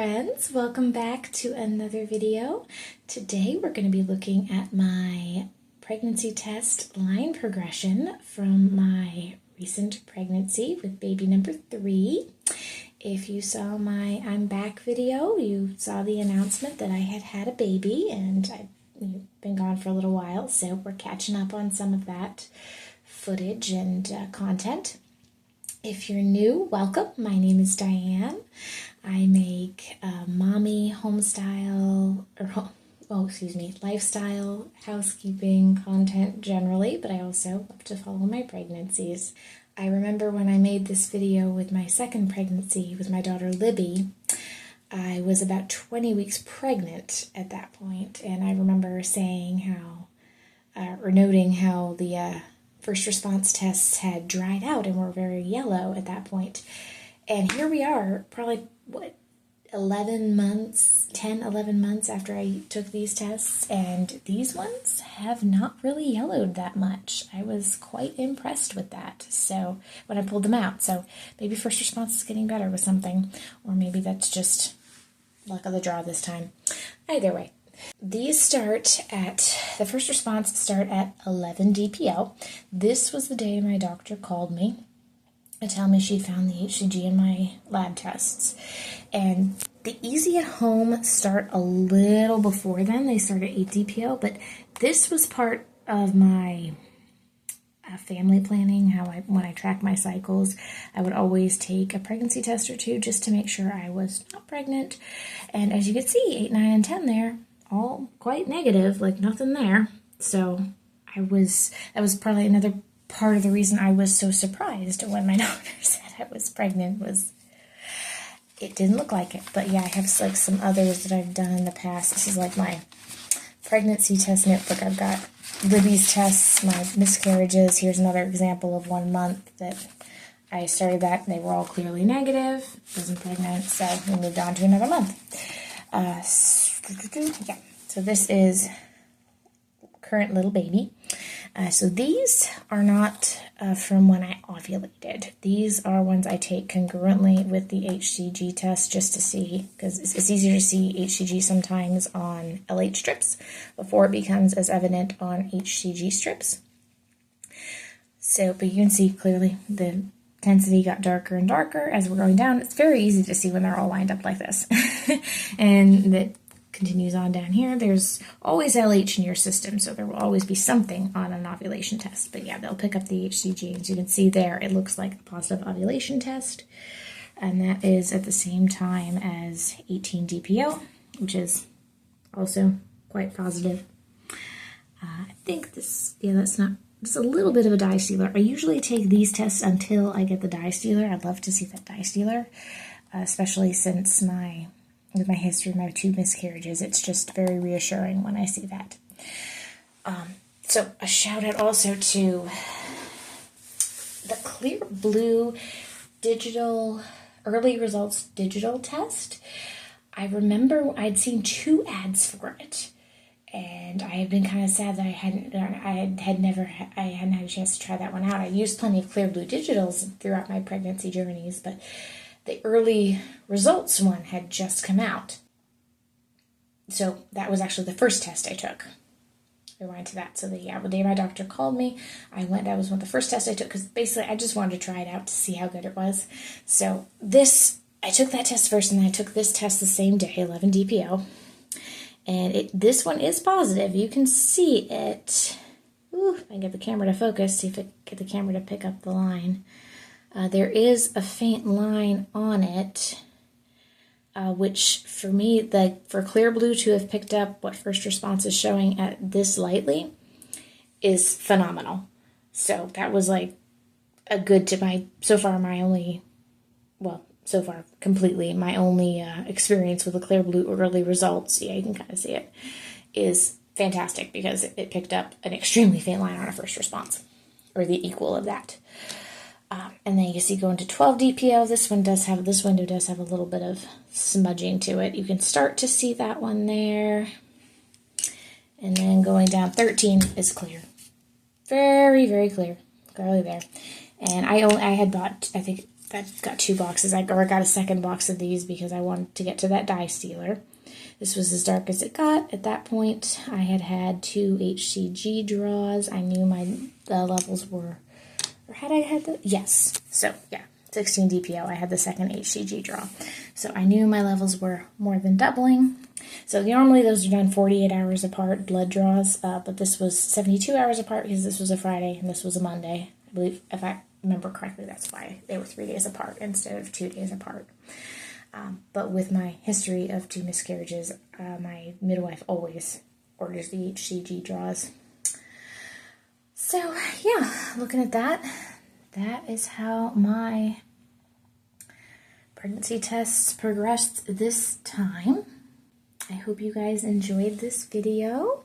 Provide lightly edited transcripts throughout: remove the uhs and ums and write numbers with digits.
friends, welcome back to another video. Today we're going to be looking at my pregnancy test line progression from my recent pregnancy with baby number 3. If you saw my I'm back video, you saw the announcement that I had a baby and I've been gone for a little while, so we're catching up on some of that footage and content. If you're new, welcome. My name is Diane. I make mommy lifestyle, housekeeping content generally, but I also love to follow my pregnancies. I remember when I made this video with my second pregnancy with my daughter Libby, I was about 20 weeks pregnant at that point, and I remember saying noting how the first response tests had dried out and were very yellow at that point. And here we are, probably, 11 months after I took these tests, and these ones have not really yellowed that much. I was quite impressed with that, so when I pulled them out. So maybe first response is getting better with something, or maybe that's just luck of the draw this time. Either way. The first response start at 11 DPO. This was the day my doctor called me to tell me she'd found the HCG in my lab tests. And the Easy at Home start a little before then. They start at 8 DPO, but this was part of my family planning, when I track my cycles, I would always take a pregnancy test or two just to make sure I was not pregnant. And as you can see, 8, 9, and 10 there, all quite negative, like nothing there. So that was probably another part of the reason I was so surprised when my doctor said I was pregnant, was it didn't look like it. But yeah, I have like some others that I've done in the past. This is like my pregnancy test notebook. I've got Libby's tests, my miscarriages. Here's another example of 1 month that I started that. They were all clearly negative. Wasn't pregnant, so we moved on to another month. Yeah, so this is current little baby. So these are not from when I ovulated. These are ones I take congruently with the HCG test just to see, because it's easier to see HCG sometimes on LH strips before it becomes as evident on HCG strips. So, but you can see clearly the intensity got darker and darker as we're going down. It's very easy to see when they're all lined up like this. And that continues on down here. There's always LH in your system, so there will always be something on an ovulation test. But yeah, they'll pick up the HCG. As you can see there, it looks like a positive ovulation test. And that is at the same time as 18 DPO, which is also quite positive. I think this, yeah, that's not, it's a little bit of a dye stealer. I usually take these tests until I get the dye stealer. I'd love to see that dye stealer, especially since with my history of my 2 miscarriages, it's just very reassuring when I see that. So a shout out also to the Clear Blue digital early results digital test. I remember I'd seen 2 ads for it, and I had been kind of sad that I hadn't had a chance to try that one out. I used plenty of Clear Blue digitals throughout my pregnancy journeys, but the early results one had just come out. So that was actually the first test I took. Rewind to that. So the day my doctor called me, that was one of the first tests I took, because basically I just wanted to try it out to see how good it was. So I took that test first, and then I took this test the same day, 11 DPO. And this one is positive. You can see it. Ooh, I can get the camera to focus, see if I get the camera to pick up the line. There is a faint line on it, which for me, for Clear Blue to have picked up what first response is showing at this lightly is phenomenal. So that was like a good so far completely my only experience with the Clear Blue early results. Yeah, you can kind of see it, is fantastic, because it picked up an extremely faint line on a first response, or the equal of that. And then you see going to 12 DPO, this window does have a little bit of smudging to it. You can start to see that one there. And then going down 13 is clear. Very, very clear. Clearly there. And I had bought, I think, got 2 boxes. I got a second box of these because I wanted to get to that dye sealer. This was as dark as it got. At that point, I had 2 HCG draws. I knew the levels were, or had I had the, yes. So yeah, 16 DPO. I had the second HCG draw. So I knew my levels were more than doubling. So normally those are done 48 hours apart, blood draws, but this was 72 hours apart because this was a Friday and this was a Monday. I believe, if I remember correctly, that's why they were 3 days apart instead of 2 days apart. But with my history of 2 miscarriages, my midwife always orders the HCG draws. So yeah, looking at that, that is how my pregnancy tests progressed this time. I hope you guys enjoyed this video.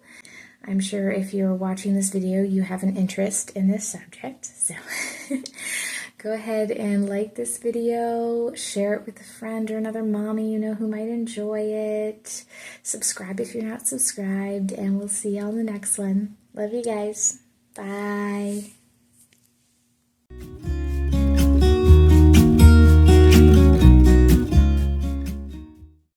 I'm sure if you're watching this video, you have an interest in this subject. So go ahead and like this video, share it with a friend or another mommy you know who might enjoy it. Subscribe if you're not subscribed, and we'll see you on the next one. Love you guys. Bye.